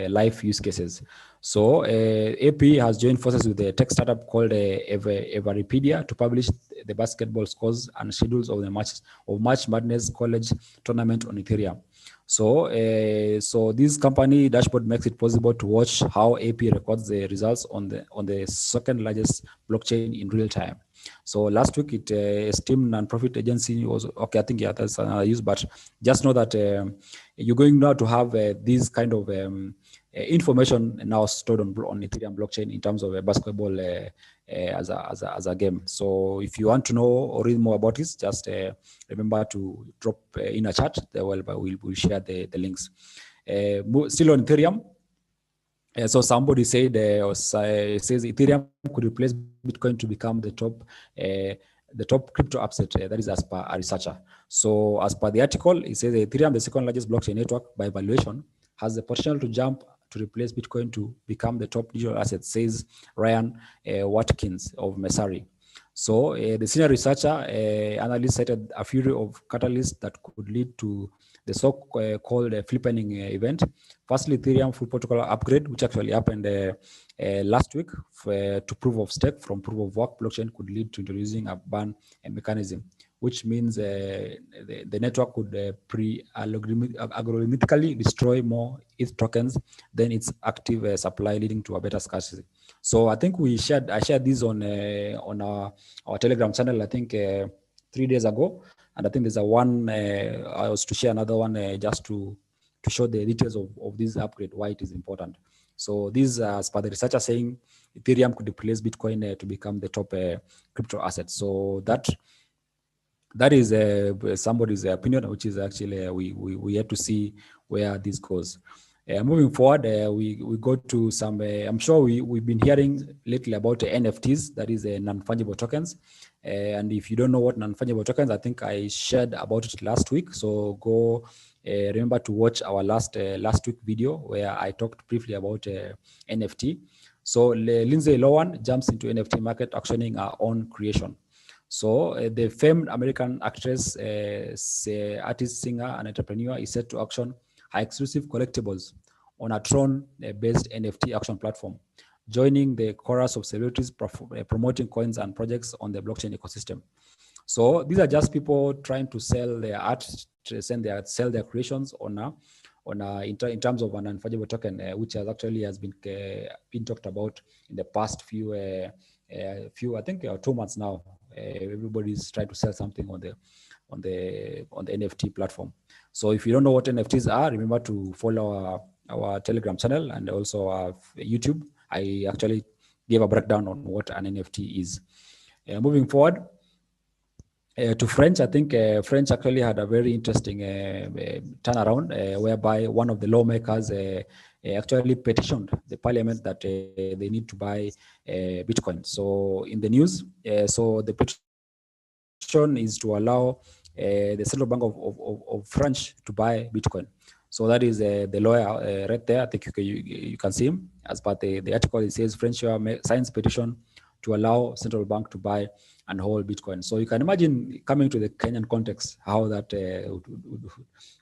life use cases. So AP has joined forces with a tech startup called Evaripedia to publish the basketball scores and schedules of the matches of March Madness College tournament on Ethereum. So this company dashboard makes it possible to watch how AP records the results on the second largest blockchain in real time. So last week, it esteemed nonprofit agency was okay. I think yeah, that's another use, but just know that you're going now to have these kind of information now stored on Ethereum blockchain in terms of basketball as a game. So if you want to know or read more about this, just remember to drop in a chat. We'll share the links. Still on Ethereum. So somebody said says Ethereum could replace Bitcoin to become the top crypto asset. That is as per a researcher. So as per the article, it says Ethereum, the second largest blockchain network by valuation, has the potential to jump to replace Bitcoin to become the top digital asset, says Ryan Watkins of Messari. So the senior researcher analyst cited a few of catalysts that could lead to the so-called flippening event. Firstly, Ethereum full protocol upgrade, which actually happened last week to proof of stake from proof of work blockchain, could lead to introducing a ban mechanism, which means the network could algorithmically destroy more ETH tokens than its active supply, leading to a better scarcity. So I think I shared this on our Telegram channel, I think 3 days ago, and I think there's a one I was to share another one just to show the details of this upgrade, why it is important. So this, as per the researcher saying, Ethereum could replace Bitcoin to become the top crypto asset. So that is somebody's opinion, which is actually we have to see where this goes. Moving forward, we go to some. I'm sure we've been hearing lately about NFTs, that is non-fungible tokens. And if you don't know what non-fungible tokens, I think I shared about it last week. So go remember to watch our last week video where I talked briefly about NFT. So Lindsay Lohan jumps into NFT market, auctioning her own creation. So the famed American actress, artist, singer, and entrepreneur is set to auction her exclusive collectibles on a Tron-based NFT auction platform, joining the chorus of celebrities promoting coins and projects on the blockchain ecosystem. So these are just people trying to sell their art, to sell their creations in terms of an unfungible token, which has been talked about in the past few I think 2 months now. Everybody's trying to sell something on the NFT platform. So if you don't know what NFTs are, remember to follow our Telegram channel and also our YouTube. I actually gave a breakdown on what an NFT is. Moving forward, to French, I think French actually had a very interesting turnaround whereby one of the lawmakers actually petitioned the parliament that they need to buy Bitcoin. So in the news, so the petition is to allow the central bank of France to buy Bitcoin. So that is the lawyer right there. I think you can see him. As per the article, it says French signs petition to allow central bank to buy and hold Bitcoin. So you can imagine, coming to the Kenyan context, how that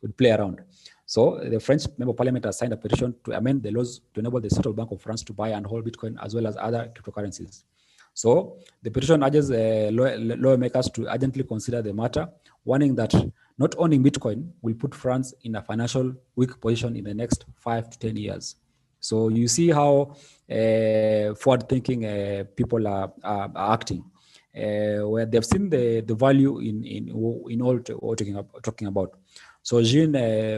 would play around. So the French member of parliament has signed a petition to amend the laws to enable the Central Bank of France to buy and hold Bitcoin as well as other cryptocurrencies. So the petition urges lawmakers to urgently consider the matter, warning that not owning Bitcoin will put France in a financial weak position in the next 5 to 10 years. So you see how forward-thinking people are acting, where they've seen the value in all talking about. So Jean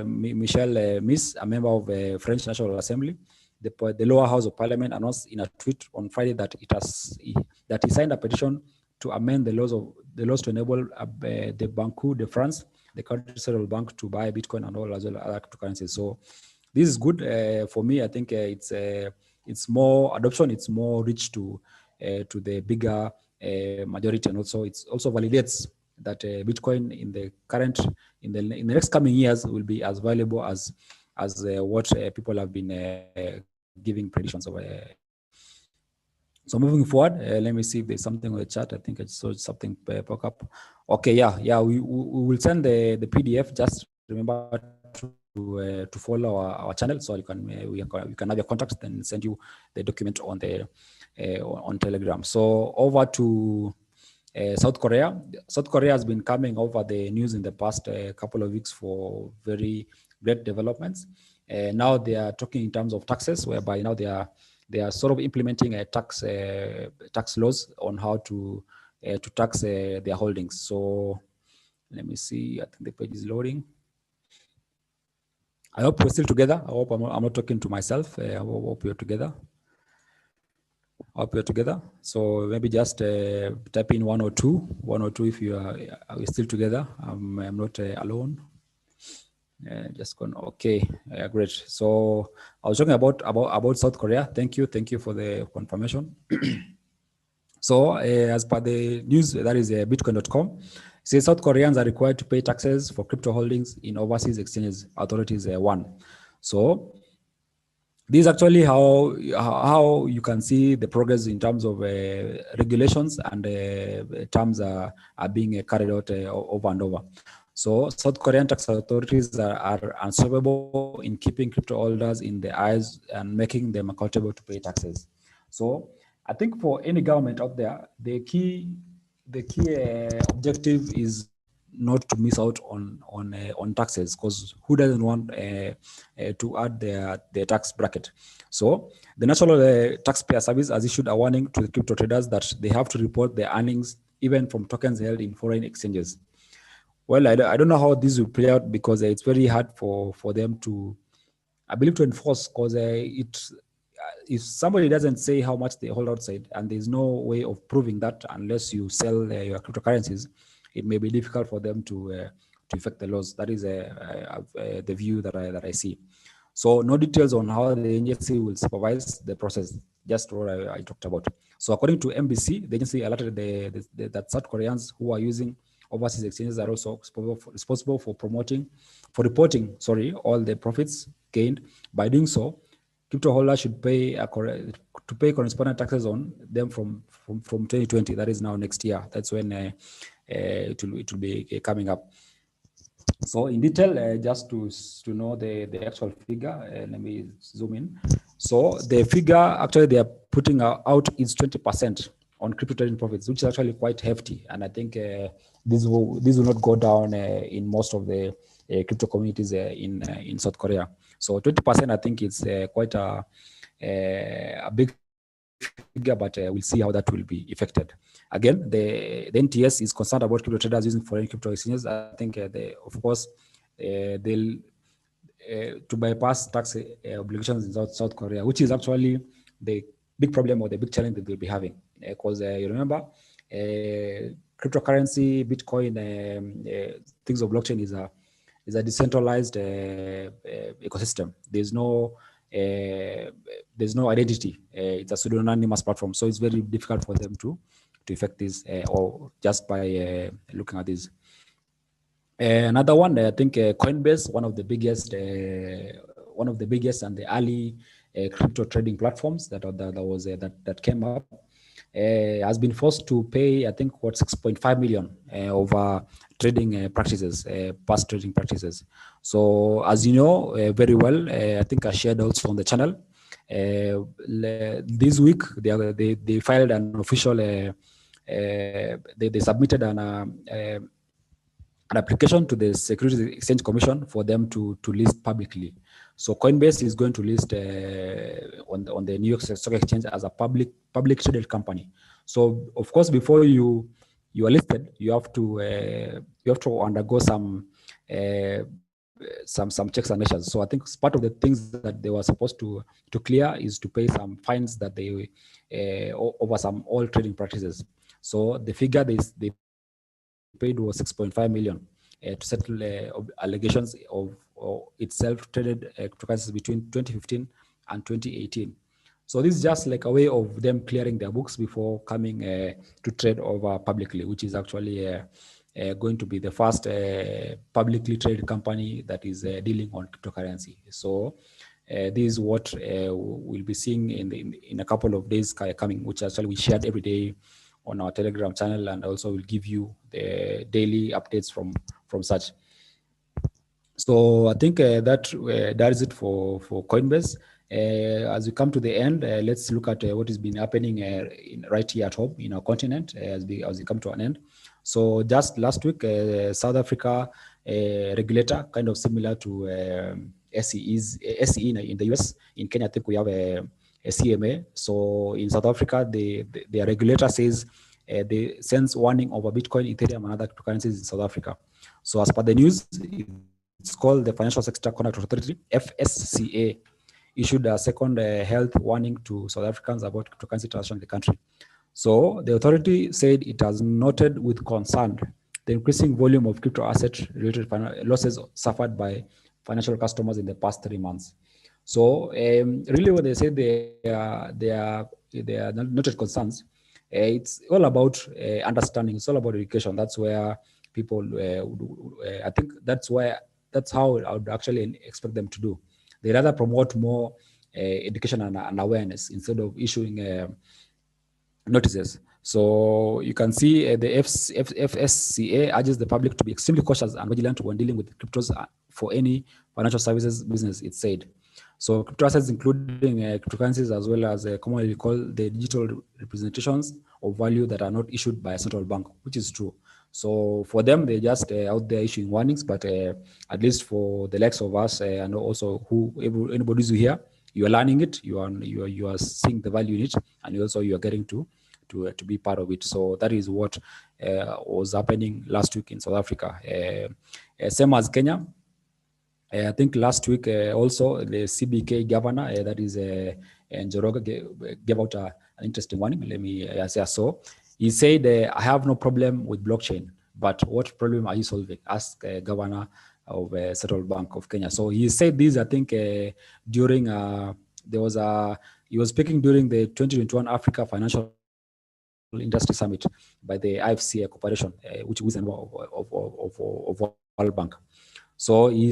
Michel Miss, a member of the French National Assembly, the lower house of parliament, announced in a tweet on Friday that he signed a petition to amend the laws to enable the Banque de France, the country's central bank, to buy Bitcoin and all as well as other cryptocurrencies. So this is good for me. I think it's more adoption, it's more reach to the bigger majority, and also it also validates that Bitcoin in the next coming years will be as valuable as what people have been giving predictions of. So moving forward, let me see if there's something on the chat. I think I saw something pop up. Okay, yeah. We will send the PDF. Just remember to follow our channel so you can we can have your contacts, then send you the document on the on Telegram. So over to South Korea. South Korea has been coming over the news in the past couple of weeks for very great developments. Now they are talking in terms of taxes, whereby now they are sort of implementing a tax laws on how to tax their holdings. So let me see. I think the page is loading. I hope we're still together. I hope I'm not talking to myself. I hope we're together. Hope you're together. So maybe just type in 1 or 2 if you are we still together. I'm not alone. Just gone. Okay, great. So I was talking about South Korea. Thank you for the confirmation. So as per the news, that is bitcoin.com, says South Koreans are required to pay taxes for crypto holdings in overseas exchanges authorities one. So this is actually how you can see the progress in terms of regulations and terms are being carried out over and over. So South Korean tax authorities are unstoppable in keeping crypto holders in the eyes and making them accountable to pay taxes. So I think for any government out there, the key objective is not to miss out on taxes, because who doesn't want to add their tax bracket. So the National Taxpayer Service has issued a warning to the crypto traders that they have to report their earnings even from tokens held in foreign exchanges. Well, I don't know how this will play out, because it's very hard for them to, I believe, to enforce, because if somebody doesn't say how much they hold outside, and there's no way of proving that unless you sell your cryptocurrencies, it may be difficult for them to affect the laws. That is the view that I see. So no details on how the agency will supervise the process, just what I talked about. So according to MBC, the agency alerted that South Koreans who are using overseas exchanges are also responsible for reporting, all the profits gained. By doing so, crypto holders should pay corresponding taxes on them from 2020. That is now next year. That's when it will be coming up. So in detail, just to know the actual figure, let me zoom in. So the figure actually they are putting out is 20% on crypto trading profits, which is actually quite hefty. And I think this will not go down in most of the crypto communities in South Korea. So 20%, I think it's quite a big figure, but we'll see how that will be affected. Again, the NTS is concerned about crypto traders using foreign crypto exchanges. I think of course they'll to bypass tax obligations in South Korea, which is actually the big problem or the big challenge that they'll be having. Because you remember, cryptocurrency, Bitcoin, things of blockchain is a decentralized ecosystem. There's no identity. It's a pseudonymous platform, so it's very difficult for them to affect this or just by looking at this. Another one, I think Coinbase, one of the biggest and the early crypto trading platforms that came up, has been forced to pay, I think, 6.5 million over trading practices, past trading practices. So as you know very well, I think I shared also on the channel. This week they filed an official. They submitted an application to the Securities Exchange Commission for them to list publicly. So Coinbase is going to list on the New York Stock Exchange as a public traded company. So of course, before you are listed, you have to undergo some checks and measures. So I think part of the things that they were supposed to clear is to pay some fines that they over some oil trading practices. So the figure they paid was 6.5 million to settle allegations of itself traded cryptocurrencies between 2015 and 2018. So this is just like a way of them clearing their books before coming to trade over publicly, which is actually going to be the first publicly traded company that is dealing on cryptocurrency. So This is what we'll be seeing in a couple of days coming, which actually we shared every day on our Telegram channel, and also will give you the daily updates from such. So I think that is it for Coinbase. As we come to the end, let's look at what has been happening right here at home in our continent as we come to an end. So just last week, South Africa regulator, kind of similar to SCE in the US. In Kenya, I think we have a CMA. So in South Africa, the regulator says they sends warning over Bitcoin, Ethereum, and other cryptocurrencies in South Africa. So as per the news, it's called the Financial Sector Conduct Authority, FSCA, issued a second health warning to South Africans about cryptocurrency transactions in the country. So the authority said it has noted with concern the increasing volume of crypto asset related losses suffered by financial customers in the past 3 months. So really what they say they are noted concerns. It's all about understanding. It's all about education. That's where people, I think that's how I would actually expect them to do. They rather promote more education and awareness instead of issuing notices. So you can see the FSCA urges the public to be extremely cautious and vigilant when dealing with cryptos for any financial services business, it said. So crypto assets, including cryptocurrencies, as well as commonly called the digital representations of value that are not issued by a central bank, which is true. So for them, they're just out there issuing warnings, but at least for the likes of us and also anybody who's here, you are learning it, you are seeing the value in it, and also you are getting to be part of it. So that is what was happening last week in South Africa. Same as Kenya. I think last week also the CBK governor, that is Njoroge, gave out an interesting warning. Let me say so. He said, I have no problem with blockchain, but what problem are you solving? Ask Governor of Central Bank of Kenya. So he said this, I think, during he was speaking during the 2021 Africa Financial Industry Summit by the IFC Corporation, which is of World Bank. So he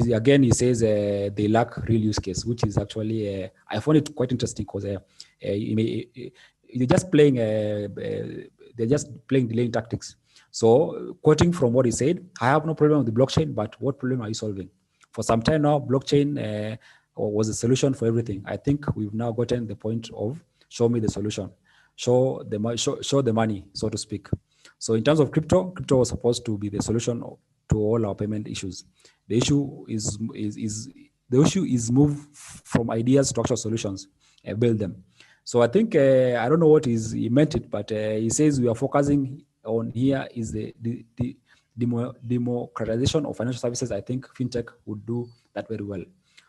says they lack real use case, which is actually I found it quite interesting because they're just playing delaying tactics. So quoting from what he said, I have no problem with the blockchain, but what problem are you solving? For some time now, blockchain was a solution for everything. I think we've now gotten the point of show me the solution, show the money, so to speak. So in terms of crypto was supposed to be the solution to all our payment issues. The issue is move from ideas to actual solutions and build them. So I think I don't know what he meant it, but he says we are focusing on here is the democratization of financial services. I think fintech would do that very well.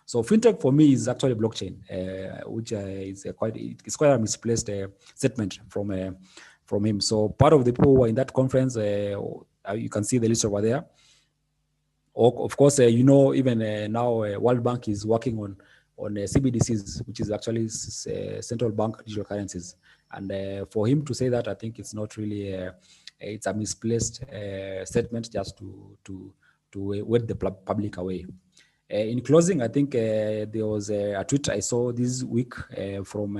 So fintech for me is actually blockchain, which is quite a misplaced statement from him. So part of the people who are in that conference, you can see the list over there. Of course, even now World Bank is working on CBDCs, which is actually central bank digital currencies. And for him to say that, I think it's not really it's a misplaced statement just to whet the public away. In closing, I think there was a tweet I saw this week from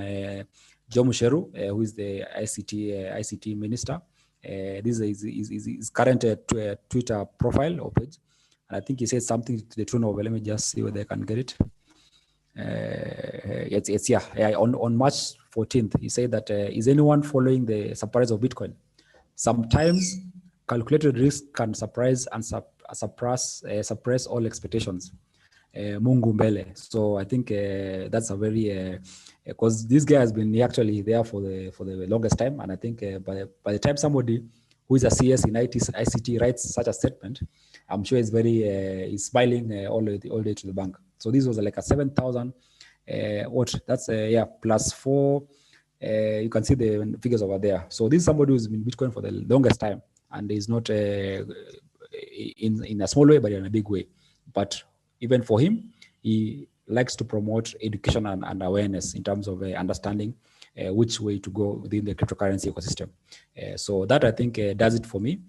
Joe Musheru, who is the ICT minister. This is his current Twitter profile or page. And I think he said something to the tune of, let me just see whether I can get it. On March 14th, he said that, is anyone following the surprise of Bitcoin? Sometimes calculated risk can surprise and suppress all expectations. Mungu mbele. So I think that's a very because this guy has been actually there for the longest time, and I think by the time somebody who is a CS in ICT writes such a statement, I'm sure he's smiling all the way to the bank. So this was like a 7,000 that's plus 4. You can see the figures over there. So this is somebody who's been Bitcoin for the longest time, and is not in a small way, but in a big way. But even for him, he likes to promote education and awareness in terms of understanding which way to go within the cryptocurrency ecosystem. So that, I think, does it for me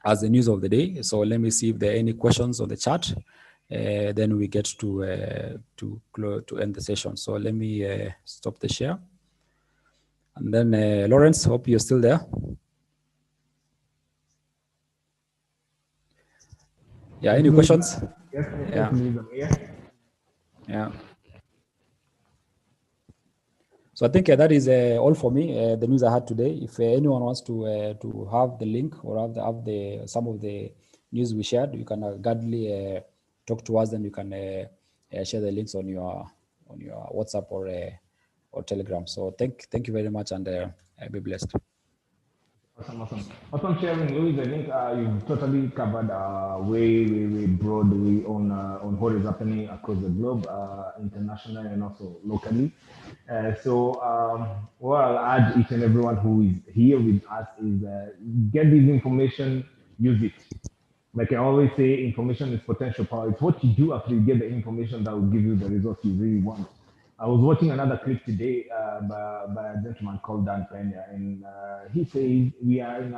as the news of the day. So let me see if there are any questions on the chat. then we get to end the session. So let me stop the share. And then Lawrence, hope you're still there. Yeah, any questions? Yes, Yeah. Louis, I'm here. Yeah. So I think that is all for me. The news I had today. If anyone wants to have the link or have the some of the news we shared, you can gladly talk to us, and you can share the links on your WhatsApp or Telegram. So thank you very much, and be blessed. Awesome sharing, Louis. I think you've totally covered way broadly on what is happening across the globe, internationally and also locally. What I'll add each and everyone who is here with us is get this information, use it. Like I always say, information is potential power. It's what you do after you get the information that will give you the results you really want. I was watching another clip today by a gentleman called Dan Pena, and he says we are in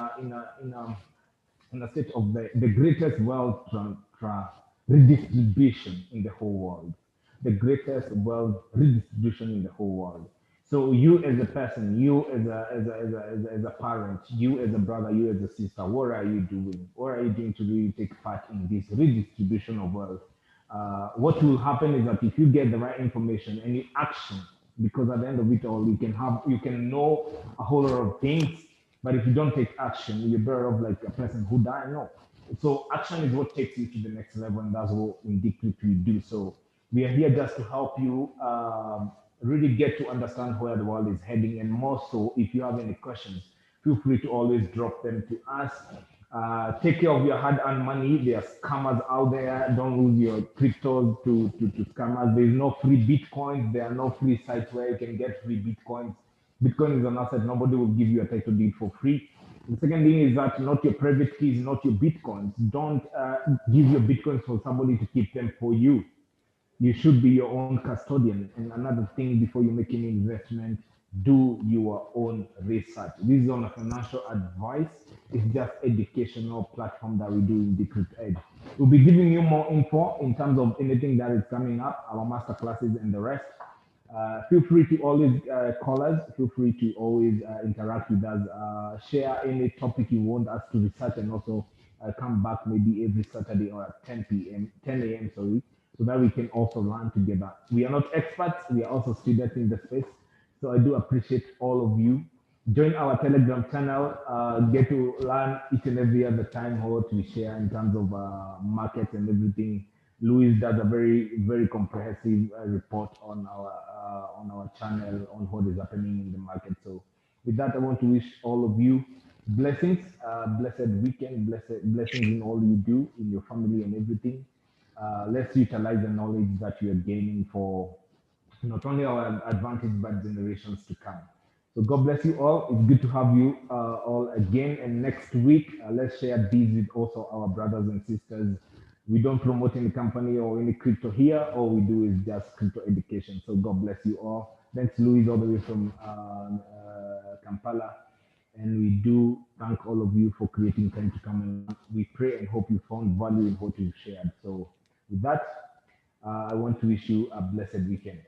a state of the greatest wealth redistribution in the whole world. The greatest wealth redistribution in the whole world. So you as a person, you as a parent, you as a brother, you as a sister, what are you doing? What are you doing to really take part in this redistribution of wealth? What will happen is that if you get the right information and you action, because at the end of it all, you can know a whole lot of things, but if you don't take action, you're better off like a person who died. No. So action is what takes you to the next level, and that's what in Decrypt we do. So we are here just to help you really get to understand where the world is heading, and more so, if you have any questions, feel free to always drop them to us. Take care of your hard-earned money. There are scammers out there. Don't lose your cryptos to scammers. There is no free Bitcoins. There are no free sites where you can get free Bitcoins. Bitcoin is an asset. Nobody will give you a title deed for free. The second thing is that not your private keys, not your Bitcoins. Don't give your Bitcoins for somebody to keep them for you. You should be your own custodian. And another thing, before you make any investment, do your own research. This is on a financial advice. It's just educational platform that we do in Decrypt Edge. We'll be giving you more info in terms of anything that is coming up, our master classes and the rest. Feel free to always call us. Feel free to always interact with us. Share any topic you want us to research, and also come back maybe every Saturday or at 10 p.m., 10 a.m. Sorry, so that we can also learn together. We are not experts. We are also students in the space. So I do appreciate all of you. Join our Telegram channel. Get to learn each and every other time what we share in terms of markets and everything. Louis does a very comprehensive report on our channel on what is happening in the market. So with that, I want to wish all of you blessings, blessed weekend, blessings in all you do in your family and everything. Let's utilize the knowledge that you are gaining for not only our advantage but generations to come. So God bless you all. It's good to have you all again. And next week, let's share these with also our brothers and sisters. We don't promote any company or any crypto here. All we do is just crypto education. So God bless you all. Thanks, Louis, all the way from Kampala. And we do thank all of you for creating time to come. And we pray and hope you found value in what we've shared. So with that, I want to wish you a blessed weekend.